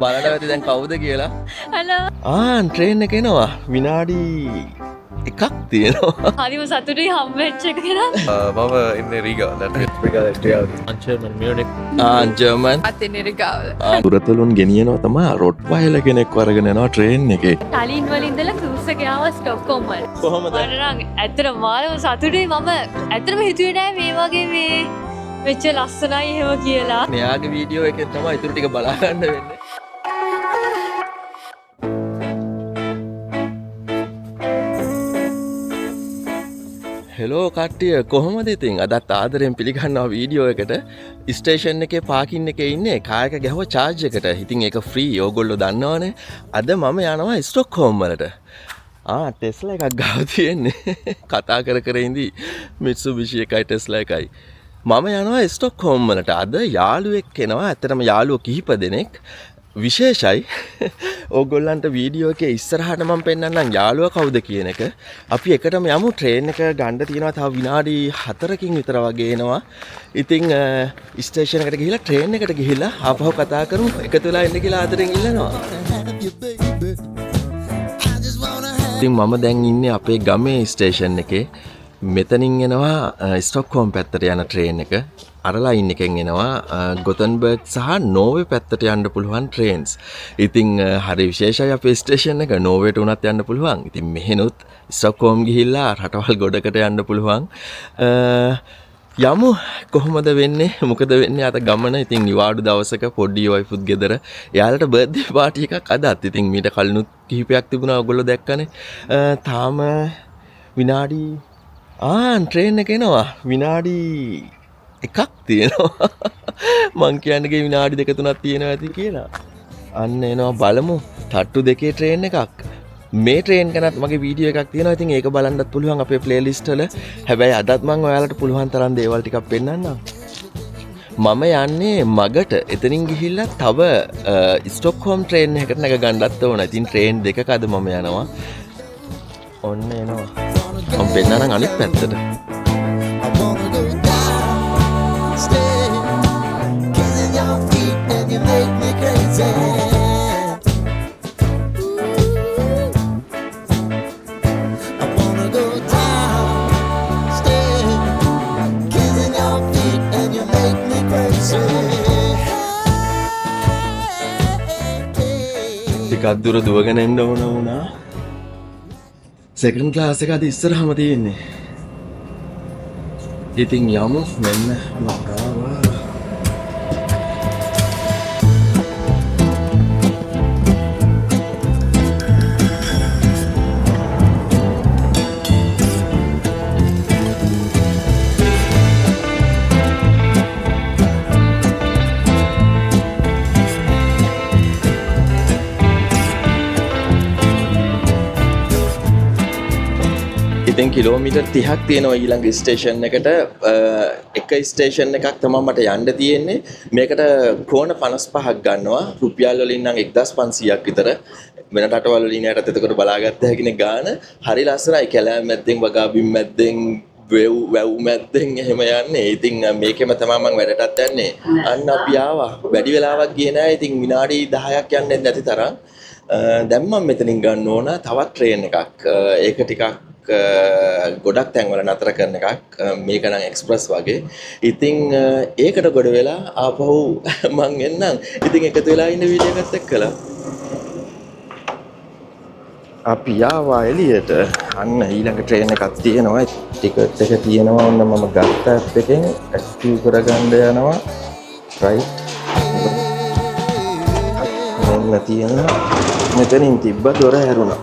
බලන්න ඇති දැන් කවුද කියලා. හලෝ. ට්‍රේන් එක එනවා. විනාඩි එකක් තියෙනවා. හරිම සතුටුයි හම්බෙච්ච එක ගැන. මම ඉන්නේ රීගා. German Munich. ජර්මන්. අතින් ඉරිගාවල. පුරතලුන් ගෙනියනවා තමයි රොට් වයිල කෙනෙක් අරගෙන යනවා ට්‍රේන් එකේ. ටලින් වලින් ඉඳලා ක්‍රූස් එකේ ආව ස්ටොක්හෝම් වල. කොහොමද? මට නම් ඇත්තටම මාළම සතුටුයි. මම ඇත්තටම හිතුවේ නෑ මේ වගේ මේ වෙච්ච ලස්සනයි එහෙම කියලා. මෙයාගේ වීඩියෝ එකෙන් තමයි ඉතුරු ටික බලා ගන්න වෙන්නේ. හෙලෝ කට්ටිය කොහොමද ඉතින් අදත් ආදරෙන් පිළිගන්නවා වීඩියෝ එකට. ස්ටේෂන් එකේ පාකින් එකේ ඉන්නේ කායක ගැහුව චාර්ජ් එකට. ඉතින් ඒක ෆ්‍රී ඕගොල්ලෝ දන්නවනේ. අද මම යනවා ස්ටොක්හෝම් වලට. ටෙස්ලා එකක් ගාව තියෙන්නේ. කතා කර කර ඉඳි මිට්සුබිෂි එකයි ටෙස්ලා එකයි. මම යනවා ස්ටොක්හෝම් වලට. අද යාළුවෙක් එනවා. ඇත්තටම යාළුවෝ කිහිප දෙනෙක්. විශේෂයි ඕගොල්ලන්ට වීඩියෝ එකේ ඉස්සරහට මම පෙන්නන්නම් යාළුවා කවුද කියන එක. අපි එකටම යමු. ට්‍රේන් එක ගන්න තියෙනවා තව විනාඩි 4කින් විතර වගේ එනවා. ඉතින් ස්ටේෂන් එකට ගිහිල්ලා ට්‍රේන් එකට ගිහිල්ලා ආපහු කතා කරමු. එකතු වෙලා ඉන්න කියලා ආදරෙන් ඉල්ලනවා. ඉතින් මම දැන් ඉන්නේ අපේ ගමේ ස්ටේෂන් එකේ. මෙතනින් එනවා ස්ටොක්හෝම් පැත්තට යන ට්‍රේන් එක. අර ලයින් එකෙන් එනවා ගොතන්බර්ග් සහ නෝර්වේ පැත්තට යන්න පුළුවන් ට්‍රේන්ස්. ඉතින් හරි විශේෂයි අපේ ස්ටේෂන් එක. නෝර්වේට උනත් යන්න පුළුවන්. ඉතින් මෙහෙනුත් ස්ටොක්හෝම් ගිහිල්ලා රටවල් ගොඩකට යන්න පුළුවන්. යමු කොහොමද වෙන්නේ මොකද වෙන්නේ අද ගමන. ඉතින් නිවාඩු දවසක පොඩි වයිෆුත් ගෙදර. එයාලට බර්ත්ඩේ පාටි එකක් අදත්. ඉතින් මීට කලිනුත් කිහිපයක් තිබුණා ඔයගොල්ලෝ දැක්කනේ. තාම විනාඩි ට්‍රේන් එක එනවා. විනාඩි එකක් තියෙනවා. මං කියන්නේ විනාඩි 2-3ක් තියෙනවා ඇති කියලා. අන්න එනවා බලමු. තට්ටු දෙකේ ට්‍රේන් එකක්. මේ ට්‍රේන් ගැනත් මගේ වීඩියෝ එකක් තියෙනවා. ඉතින් ඒක බලන්නත් පුළුවන් අපේ ප්ලේලිස්ට් වල. හැබැයි අදත් මං ඔයාලට පුළුවන් තරම් දේවල් ටිකක් පෙන්නන්නම්. මම යන්නේ මගට. එතනින් ගිහිල්ලා තව ස්ටොක්හෝම් ට්‍රේන් එකකට නැග ගන්නත් ඕන. ඉතින් ට්‍රේන් දෙකක අද මම යනවා. ඔන්න එනවා. මම පෙන්නනම් අනිත් පැත්තට. ටිකක් දුර දුවගෙන එන්න ඕන වුණා. සෙකන්ඩ් ක්ලාස් එක අද ඉස්සරහම තියෙන්නේ. ඉතින් යමු මෙන්න වරාවා. ඉතින් කිලෝමීටර් 30ක් තියෙනවා ඊළඟ ස්ටේෂන් එකට. එක ස්ටේෂන් එකක් තමයි මට යන්න තියෙන්නේ. මේකට ක්‍රෝන 55ක් ගන්නවා. රුපියල් වලින් නම් 1500ක් විතර. වෙන රටවල් වලින් යටත් එතකොට බලාගත්ත හැකිනේ ගාන. හරි ලස්සනයි. කැලෑම් මැද්දෙන් වගාබිම් මැද්දෙන් වැව් මැද්දෙන් එහෙම යන්නේ. ඉතින් මේකෙම තමයි මම වැඩටත් යන්නේ. අන්න අපි ආවා. වැඩි වෙලාවක් ගියේ නෑ. ඉතින් විනාඩි 10ක් යන්නේ නැති තරම්. දැන් මම මෙතනින් ගන්න ඕන තවත් ට්‍රේන් එකක්. ඒක ටිකක් ගොඩක් තැන්වල නතර කරන එකක්. මේක නම් එක්ස්ප්‍රස් වගේ. ඉතින් ඒකට ගොඩ වෙලා ආපහු මං එන්නම්. ඉතින් එකතු වෙලා ඉන්න වීඩියෝ එකත් එක්කලා අපි ආවා එළියට. අන්න ඊළඟ ට්‍රේන් එකක් තියෙනවා. ටිකට් එක තියෙනවා. ඔන්න මම ගත්ත ඇප් එකෙන් ඇක්ටිව් කරගන්න යනවා. රයිට්. මෙන්න තියෙනවා. මෙතනින් තිබ්බ දොර හැරුණා.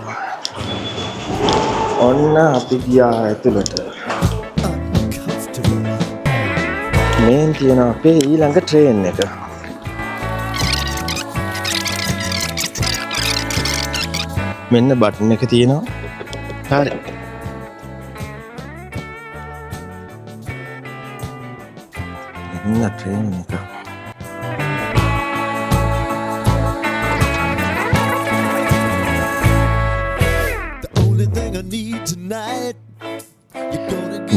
ඔන්න අපි ගියා ඇතුළට. මේන් තියෙන අපේ ඊළඟ ට්‍රේන් එක. මෙන්න බටන් එක තියෙනවා. හරි. මෙන්න ට්‍රේන් එක.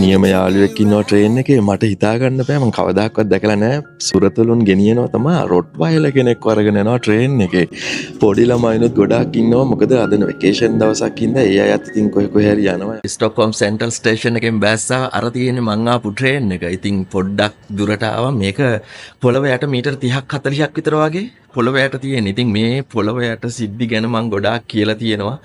නියම යාළුවෙක් ඉන්නවා ට්‍රේන් එකේ මට හිතා ගන්න බෑ මම කවදාකවත් දැකලා නැහැ සුරතලුන් ගෙනියනවා තමයි රොට්වයිලර් කෙනෙක් අරගෙන යනවා ට්‍රේන් එකේ පොඩි ළමයිනුත් ගොඩාක් ඉන්නවා මොකද අද වෙකේෂන් දවසක් ඉඳලා ඒ අයත් ඉතින් කොහේ හරි යනවා ස්ටොක්හෝම් සෙන්ට්‍රල් ස්ටේෂන් එකෙන් බැස්සා අර තියෙන්නේ මං ආපු ට්‍රේන් එක ඉතින් පොඩ්ඩක් දුරට ආවා මේක පොළව යට මීටර් 30ක් 40ක් විතර වගේ පොළව යට තියෙන. ඉතින් මේ පොළව යට සිද්ධි ගැන මං ගොඩාක් කියලා තියෙනවා.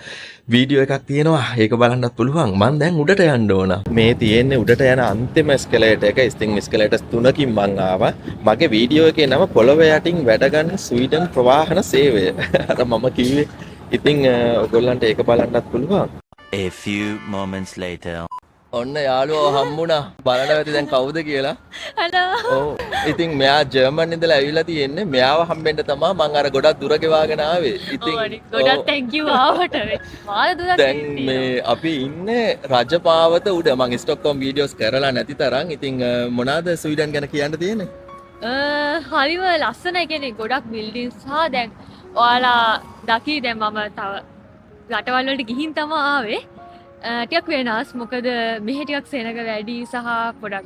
වීඩියෝ එකක් තියෙනවා. ඒක බලන්නත් පුළුවන්. මං දැන් උඩට යන්න ඕන. මේ තියෙන්නේ උඩට යන අන්තිම එස්කලේටර් එක. ඉතින් එස්කලේටර්ස් 3කින් මං ආවා. මගේ වීඩියෝ එකේ නම පොළව යටින් වැඩ ගන්න ස්වීඩන් ප්‍රවාහන සේවය. අර මම කිව්වේ. ඉතින් ඔයගොල්ලන්ට ඒක බලන්නත් පුළුවන්. A few moments later. ඔන්න යාළුවෝ හම්බුණා. බලන්න ඇති දැන් කවුද කියලා. හලෝ ඔව්. ඉතින් මෙයා ජර්මන් ඉඳලා ඇවිල්ලා තියෙන්නේ. මෙයාව හම්බෙන්න තමයි මං අර ගොඩක් දුර ගෙවාගෙන ආවේ. ඉතින් ගොඩක් thank you ආවට මාර දුරක් දැන් මේ අපි ඉන්නේ රජපාවත උඩ. මං ස්ටොක්හෝම් වීඩියෝස් කරලා නැති තරම්. ඉතින් මොනවාද ස්වීඩන් ගැන කියන්න තියෙන්නේ? හරිම ලස්සනයි කියන්නේ ගොඩක් බිල්ඩින්ස් සහ දැන් ඔයාලා දකි දැන් මම තව රටවල් වලට ගිහින් තමයි ආවේ. ටිකක් වෙනස් මොකද මෙහෙ ටිකක් සෙනග වැඩි සහ පොඩක්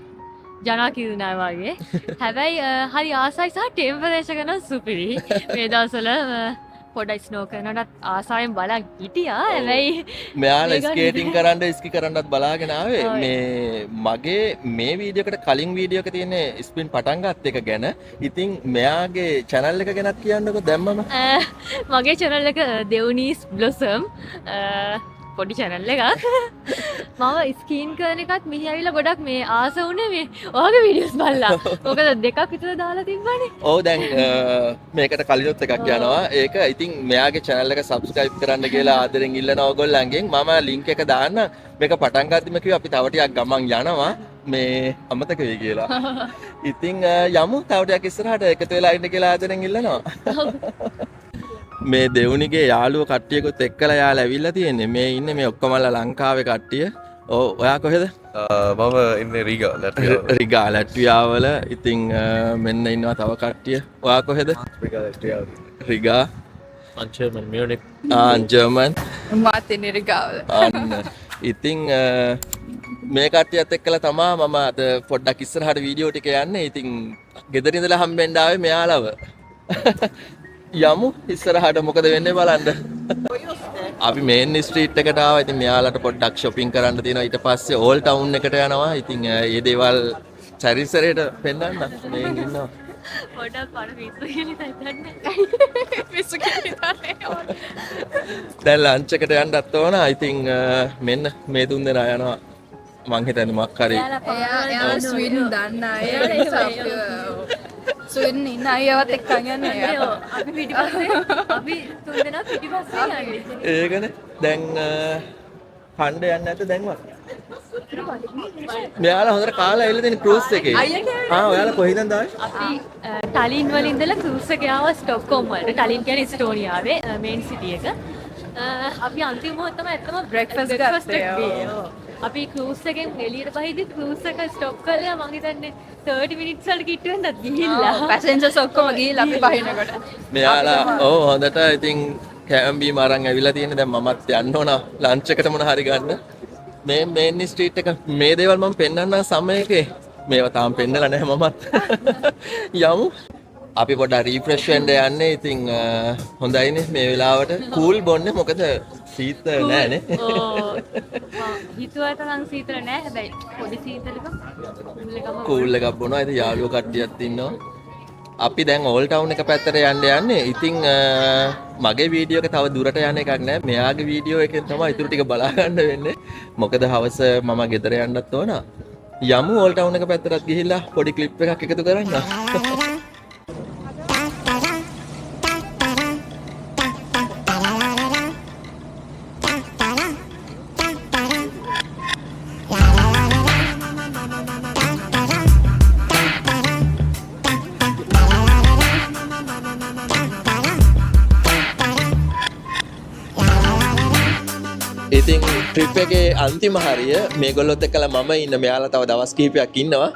ජනාකිරුණා වගේ. හැබැයි හරි ආසයි සහ ටෙම්පරේචර් එක නම් සුපිරි. මේ දවස්වල පොඩක් ස්නෝ කරනටත් ආසාවෙන් බලන් හිටියා. හැබැයි මෙයාලා ස්කේටිං කරන්න ස්කි කරන්නත් බලාගෙන ආවේ. මේ මගේ මේ වීඩියෝ එකට කලින් වීඩියෝ එක තියෙන ස්පින් පටන් ගත්ත එක ගැන. ඉතින් මෙයාගේ channel එක ගැනත් කියන්නකෝ දැම්මම. මගේ channel එක දෙව්නීස් බ්ලොසම් පොඩි channel එකක්. මම ස්කීන් කරන එකත් මෙහි ඇවිල්ලා ගොඩක් මේ ආස වුණේ මේ ඔයාගේ වීඩියෝස් බලලා. මොකද දෙකක් විතර දාලා තිබ්බනේ. ඔව් දැන් මේකට කලිනුත් එකක් යනවා. ඒක ඉතින් මෙයාගේ channel එක subscribe කරන්න කියලා ආදරෙන් ඉල්ලනවා ඔයගොල්ලන්ගෙන්. මම link එක දාන්න. මේක පටන් ගද්දිම කිව්වා අපි තව ටිකක් ගමන් යනවා. මේ අමතක වෙයි කියලා. ඉතින් යමු තව ටිකක් ඉස්සරහට එකතු වෙලා ඉන්න කියලා ආදරෙන් ඉල්ලනවා. මේ දෙවුනිගේ යාළුවෝ කට්ටියකුත් එක්කලා යාලා ඇවිල්ලා තියෙන්නේ. මේ ඉන්නේ මේ ඔක්කොමලා ලංකාවේ කට්ටිය. ඔව් ඔයා කොහෙද? මම ඉන්නේ රීගා ලැට්වියාව. රිගා ලැට්වියාවල. ඉතින් මෙන්න ඉන්නවා තව කට්ටිය. ඔයා කොහෙද? රීගා ලැට්වියාව. රිගා. German Munich. ජර්මන්. මාත් ඉන්නේ රිගාවල. අන්න. ඉතින් මේ කට්ටියත් එක්කලා තමා මම අද පොඩ්ඩක් ඉස්සරහට වීඩියෝ ටික යන්නේ. ඉතින් ගෙදර ඉඳලා හම්බෙන්න ආවේ මෙයාලව. යමු ඉස්සරහට මොකද වෙන්නේ බලන්න. අපි මේන් ස්ට්‍රීට් එකට ආවා. ඉතින් මෙයාලට පොඩ්ඩක් shopping කරන්න තියෙනවා. ඊට පස්සේ ඕල් ටවුන් එකට යනවා. ඉතින් මේ දේවල් සැරිසරේට පෙන්නන්න මේ ඉන්නවා. පොඩක් පර පිස්සු කියලා හිතන්නේ. පිස්සු කියලා හිතන්නේ. දැන් ලන්ච් එකට යන්නත් ඕන. ඉතින් මෙන්න මේ තුන් දෙනා යනවා. මං හිතන්නේ මොකක් හරි එයා ස්වීඩන් දන්න අය නිසා ස්වීඩන් ඉන්න අයවත් එක්ක යන්නේ. අපි පිටිපස්සේ අපි තුන් දෙනා පිටිපස්සේ යන්නේ. ඒකනේ දැන් කණ්ඩ යන්න නැද්ද දැන්වත්? මෙයාලා හොඳට කාලා ඇවිල්ලා තියෙන ක්‍රූස් එකේ. ඔයාලා කොහෙන්ද ආවේ? අපි ටලින් වලින් ඉඳලා ක්‍රූස් එකේ ආවා ස්ටොක්හෝම් වලට. ටලින් කියන්නේ ඉස්ටෝනියාවේ මේන් සිටි එක. අපි අන්තිම මොහොත තමයි ඇත්තම Breakfast ගත්තේ. අපි ක්‍රූස් එකෙන් එළියට බහිද්දි ක්‍රූස් එක ස්ටොප් කරලා මං හිතන්නේ 30 මිනිත්ස් වලට කිට්ටු වෙන්නත් ගිහිල්ලා. පැසෙන්ජර්ස් ඔක්කොම ගිහිල්ලා අපි බහිනකොට. මෙයාලා ඔව් හොඳට ඉතින් කෑම බීම අරන් ඇවිල්ලා තියෙන. දැන් මමත් යන්න ඕන ලන්ච් එකට මොන හරි ගන්න. මේ මේන් ස්ට්‍රීට් එක මේ දේවල් මම පෙන්නන්න සමයකේ මේවා තාම පෙන්නලා නැහැ මමත්. යමු. අපි පොඩ්ඩක් රීෆ්‍රෙෂ් වෙන්න යන්නේ. ඉතින් හොඳයිනේ මේ වෙලාවට කූල් බොන්නේ මොකද සීත නෑනේ. හිතුවට නම් සීතල නෑ. හැබැයි පොඩි සීතලක කූල් එකක් බොනවා. ඉතින් යාළුවෝ කට්ටියත් ඉන්නවා. අපි දැන් ඕල් ටවුන් එක පැත්තට යන්නේ. ඉතින් මගේ වීඩියෝ එක තව දුරට යන එකක් නෑ. මෙයාගේ වීඩියෝ එකෙන් තමයි ඉතුරු ටික බලා ගන්න වෙන්නේ. මොකද හවස මම ගෙදර යන්නත් ඕන. යමු ඕල් ටවුන් එක පැත්තට ගිහිල්ලා පොඩි ක්ලිප් එකක් එකතු කරන්න. ඉතින් ට්‍රිප් එකේ අන්තිම හරිය මේගොල්ලොත් එක්කලා මම ඉන්න මෙයාලා තව දවස් කිහිපයක් ඉන්නවා.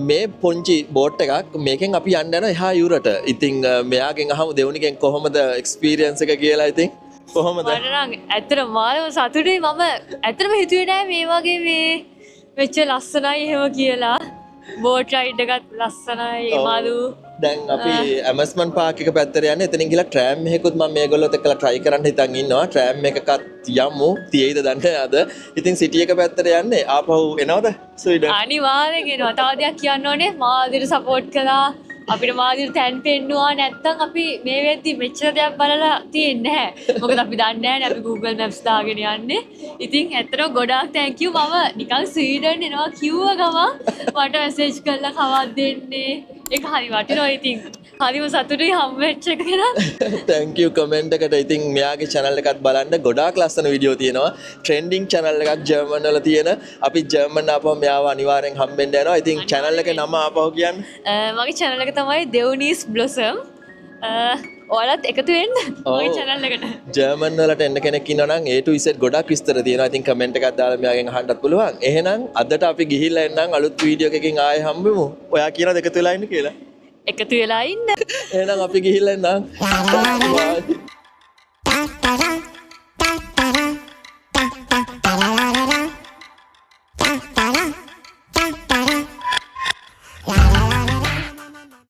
මේ පොන්චි බෝට් එකක් මේකෙන් අපි යන්න යනවා එහා යුරට. ඉතින් මෙයාගෙන් අහමු දෙවුනිගෙන් කොහොමද එක්ස්පීරියන්ස් එක කියලා. ඉතින් කොහොමද? මට නම් ඇත්තට මාළම සතුටුයි. මම ඇත්තටම හිතුවේ නෑ මේ වගේ මේ වෙච්ච ලස්සනයි එහෙම කියලා බෝට් රයිඩ් එකත් ලස්සනයි මාළු දැන් අපි ඇමස්මන් පාක් එක පැත්තට යන්නේ. එතනින් ගිහලා ට්‍රෑම් එකකුත් මම මේගොල්ලොත් එක්කලා try කරන්න හිතන් ඉන්නවා. ට්‍රෑම් එකකත් යමු. තියෙයිද දන්නේ අද. ඉතින් සිටි එක පැත්තට යන්නේ. ආපහු එනවද? ස්වීඩන්. අනිවාර්යෙන් එනවා. තව දෙයක් කියන්න ඕනේ මාදිර සපෝට් කළා. අපිට මාදිර තැන් පෙන්නුවා නැත්තම් අපි මේ වෙද්දි මෙච්චර දෙයක් බලලා තියෙන්නේ නැහැ. මොකද අපි දන්නේ නැහැ අපි Google Maps දාගෙන යන්නේ. ඉතින් ඇත්තටම ගොඩාක් thank you. මම නිකන් ස්වීඩන් එනවා කිව්ව ගමන් මට මැසේජ් කරලා කවද්ද දෙන්නේ. ඒක හරි වටිනවා ඉතින්. හරිම සතුටුයි හම්බෙච්ච එක ගැන. thank you comment එකට. ඉතින් මෙයාගේ channel එකත් බලන්න. ගොඩාක් ලස්සන වීඩියෝ තියෙනවා. trending channel එකක් ජර්මන් වල තියෙන. අපි ජර්මන් ආපහු මෙයාව අනිවාර්යෙන් හම්බෙන්න යනවා. ඉතින් channel එකේ නම ආපහු කියන්න. මගේ channel එක තමයි දෙව්නීස් බ්ලොසම්. ඔයාලත් එකතු වෙන්න මගේ channel එකට. ජර්මන් වලට එන්න කෙනෙක් ඉන්නවා නම් A to Z ගොඩක් විස්තර තියෙනවා. ඉතින් comment එකක් දාලා මෙයාගෙන් අහන්නත් පුළුවන්. එහෙනම් අදට අපි ගිහිල්ලා එන්නම් අලුත් වීඩියෝ එකකින් ආයෙ හම්බෙමු. ඔයා කියනද එකතු වෙලා ඉන්න කියලා? එකතු වෙලා ඉන්න. එහෙනම් අපි ගිහිල්ලා එන්නම්.